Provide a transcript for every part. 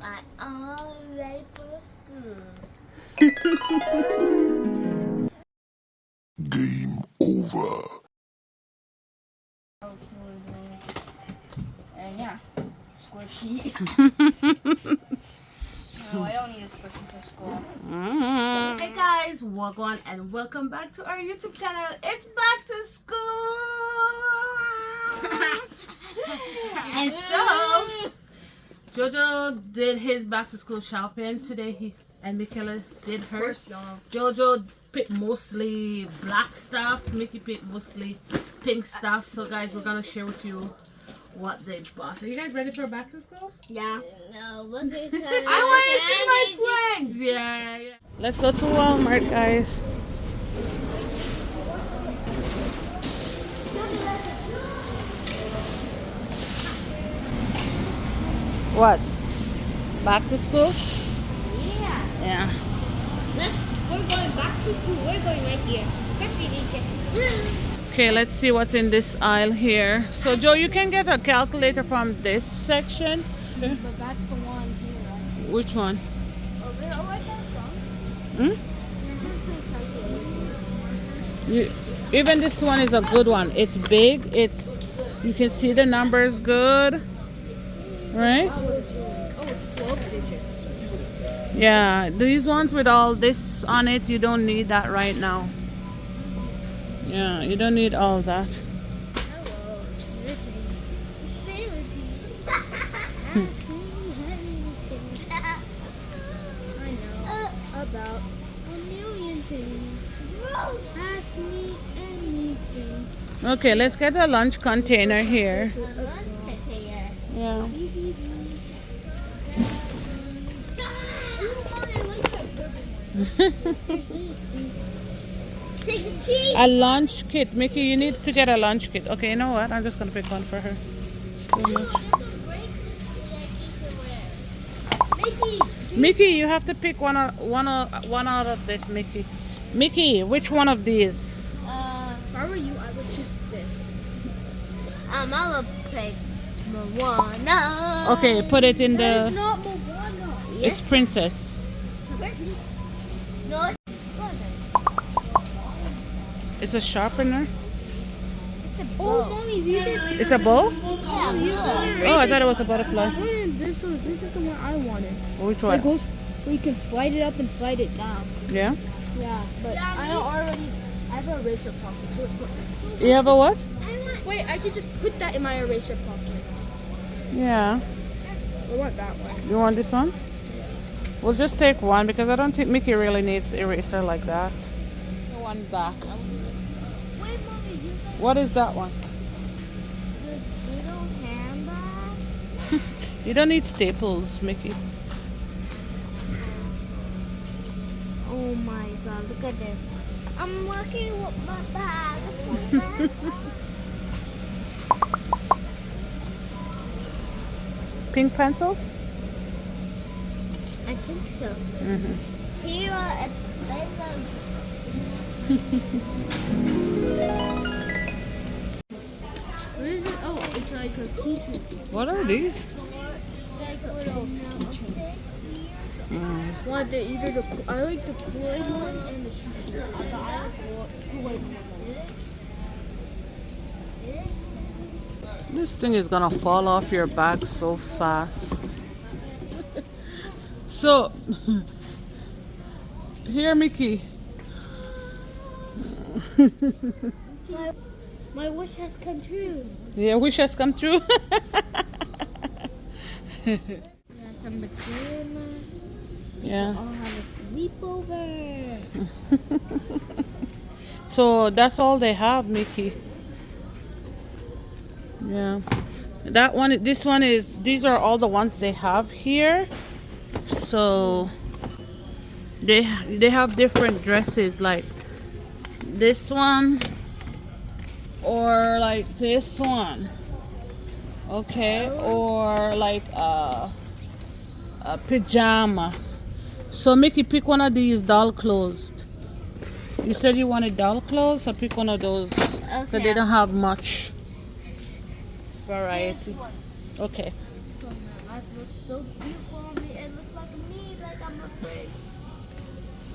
I am ready for school. Game over. And yeah, squishy. No, I don't need a squishy for school. Hey guys, welcome and welcome back to our YouTube channel. It's back to school. And so Jojo did his back to school shopping today. And Mikayla did hers. Jojo picked mostly black stuff. Mickey picked mostly pink stuff. So guys, we're gonna share with you what they bought. Are you guys ready for back to school? Yeah. No, what's it? I want to see my friends. Yeah. Let's go to Walmart, guys. What? Back to school? Yeah. Yeah. We're going back to school. We're going right here. Okay, let's see what's in this aisle here. So, Joe, you can get a calculator from this section. But that's the one here, right? Which one? Oh, where's that from? Even this one is a good one. It's big. You can see the numbers good, right? Oh, it's 12 digits. Yeah, these ones with all this on it, you don't need that right now. Yeah, you don't need all that. Hello. I know about a million things. Ask me anything. Okay, let's get a lunch container here. Yeah. Take the cheese. A lunch kit. Mickey, you need to get a lunch kit. Okay, you know what? I'm just going to pick one for her. Mickey, you have to pick one out of this, Mickey. Mickey, which one of these? If I were you, I would choose this. I would pick Moana. Okay, put it in It's the... not Moana. It's Princess. No, It's a sharpener. it's a bow. Oh, mommy, these are... It's a bow? Yeah, Oh, I thought it was a butterfly. This is the one I wanted. Which It one? goes where you can slide it up and slide it down. Yeah? Yeah, but I have an eraser pocket. So it's You have a what? wait, I could just put that in my eraser pocket. Yeah. I want that one. You want this one? We'll just take one because I don't think Mickey really needs eraser like that. One back. Wait, mommy, you said What is that one? the little handbag? You don't need staples, Mickey. Oh my god, look at this. I'm working with my bag. Pink pencils? I think so. Mm-hmm. Here are What is it? Oh, it's like a keychain. What are these? Like little keychains. Mm. Well, I like the Kool-Aid one and the sushi. I like the Kool-Aid one. This thing is gonna fall off your back so fast. So, here, Mickey. My wish has come true. Your wish has come true. Yeah, some pajamas. Yeah. I'll have a sleepover. So that's all they have, Mickey. Yeah. These are all the ones they have here. So they have different dresses like this one or like this one. Okay, or like a pajama. So Mickey, pick one of these doll clothes. You said you wanted doll clothes, so pick one of those. Because they don't have much variety. Okay. So beautiful on the I'm afraid.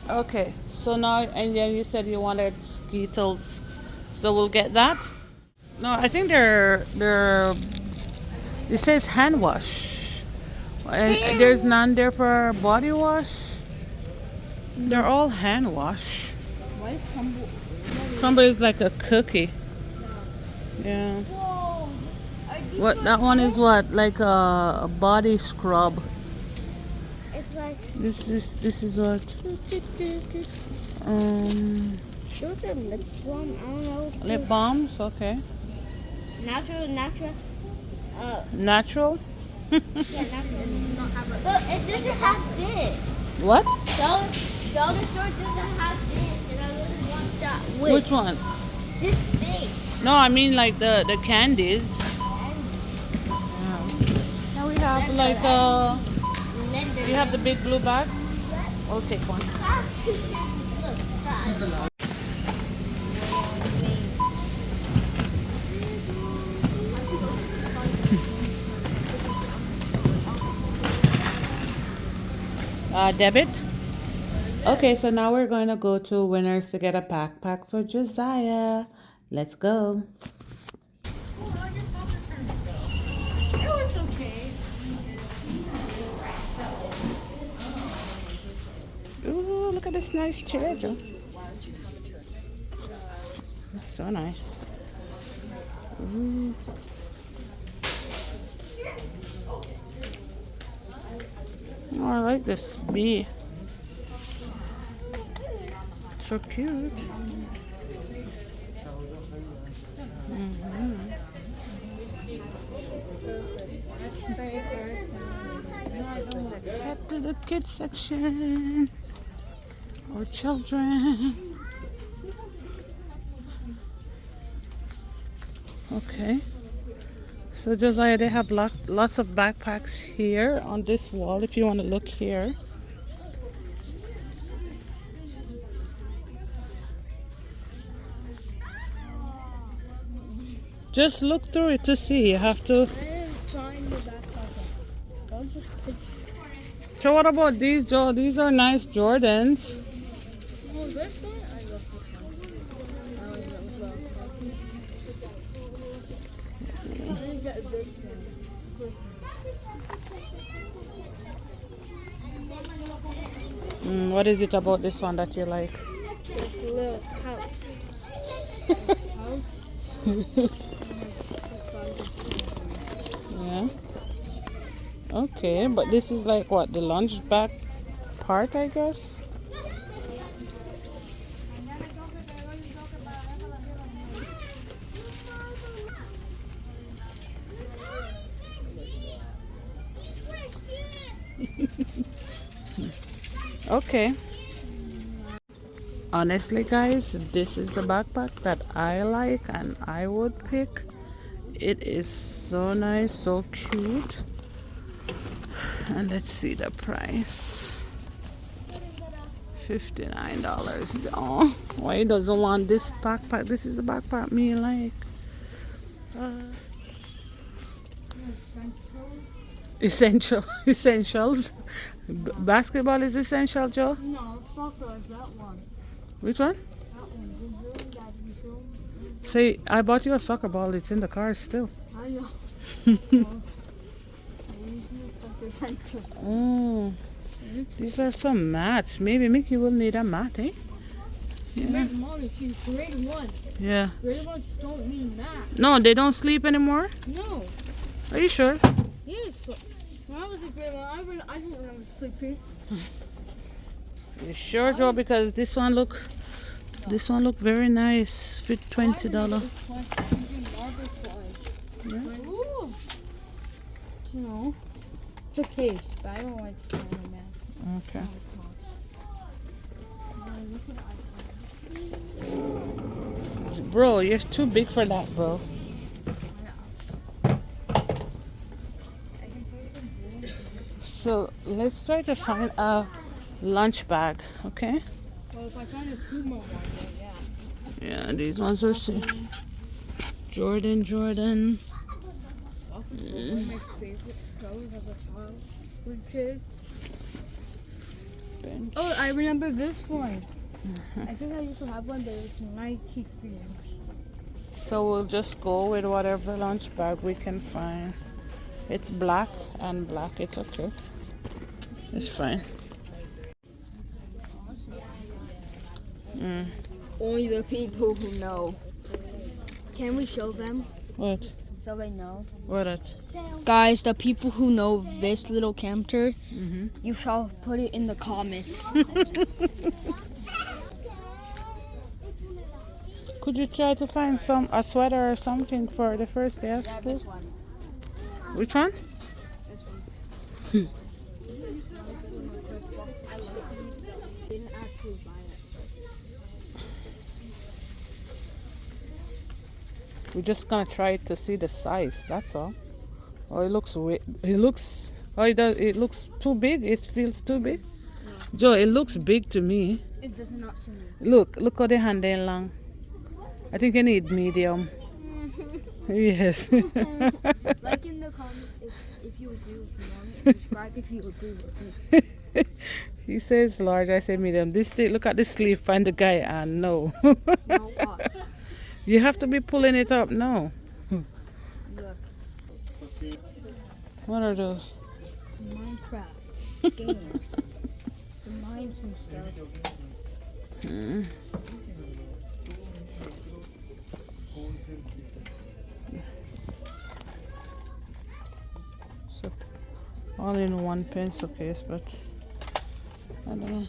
Okay, so now, and then you said you wanted Skittles, so we'll get that. No, I think they're. It says hand wash. There's none there for body wash. They're all hand wash. Why is Crumble? Crumble is like a cookie. Yeah. Whoa. What that one is what like a body scrub. It's like. This is what um Those are lip balm. I don't know. lip balms. Okay. Natural. Natural. Yeah, natural. But it doesn't have this. What? Dollar store doesn't have this, and I really want that. Which one? This thing. No, I mean like the candies. Now we have like you have the big blue bag. I'll take one. Debit. Okay, so now we're going to go to Winners to get a backpack for Josiah. Let's go. It was okay. Ooh, look at this nice chair, Joe. It's so nice. Ooh. Oh, I like this bee. So cute. Let's head to the kids section. Or children. Okay. So Josiah, they have lots of backpacks here on this wall if you want to look here. Just look through it to see. You have to. So what about these, Joe? These are nice Jordans. Oh, this one? I love this one. I get this one. What is it about this one that you like? This little pouch. Yeah. Okay, but this is like what, the lunch bag part, I guess? Okay. Honestly, guys, this is the backpack that I like and I would pick. It is so nice, so cute. And let's see the price. $59. Oh, why he doesn't want this backpack? This is the backpack me like. Essentials. Basketball is essential, Joe. No, soccer is that one. Which one? That one. See, I bought you a soccer ball. It's in the car still. I know. Oh, these are some mats. Maybe Mickey will need a mat, eh? Yeah. Mommy, she's grade 1. Yeah. Grade 1s don't need that. No, they don't sleep anymore? No. Are you sure? Yes. When I was in grade 1, I didn't remember sleeping. You sure, Joe? Because this one look very nice. Fit $20. Yeah. Ooh. You know, it's a case, but I don't like standing there. Okay. Bro, you're too big for that, bro. So let's try to find a lunch bag, okay? Well, if I find a Puma one, then yeah. Yeah, these ones are Jordan. Soccer was one of my favorite shows as a child. With kids. bench. Oh, I remember this one. I think I used to have one, but it was Nike creams. So we'll just go with whatever lunch bag we can find. It's black and black. It's okay. It's fine. Only the people who know. Can we show them What? so they know? What it? Guys, the people who know this little camper, Mm-hmm. you shall put it in the comments. Could you try to find a sweater or something for the first day of school? one. Which one? This one. Didn't actually buy it. We're just gonna try to see the size. That's all. Oh, it looks. It looks. Oh, it does. It looks too big. It feels too big. Joe, it looks big to me. It does not to me. Look how the hand is long. I think you need medium. Yes. Like in the comments if you agree with me. And subscribe if you agree with me. He says large. I say medium. This thing. Look at the sleeve and the guy. And no. No, what? You have to be pulling it up. No. Look. What are those? It's Minecraft games. To mine some stuff. So, all in one pencil case, but I don't know.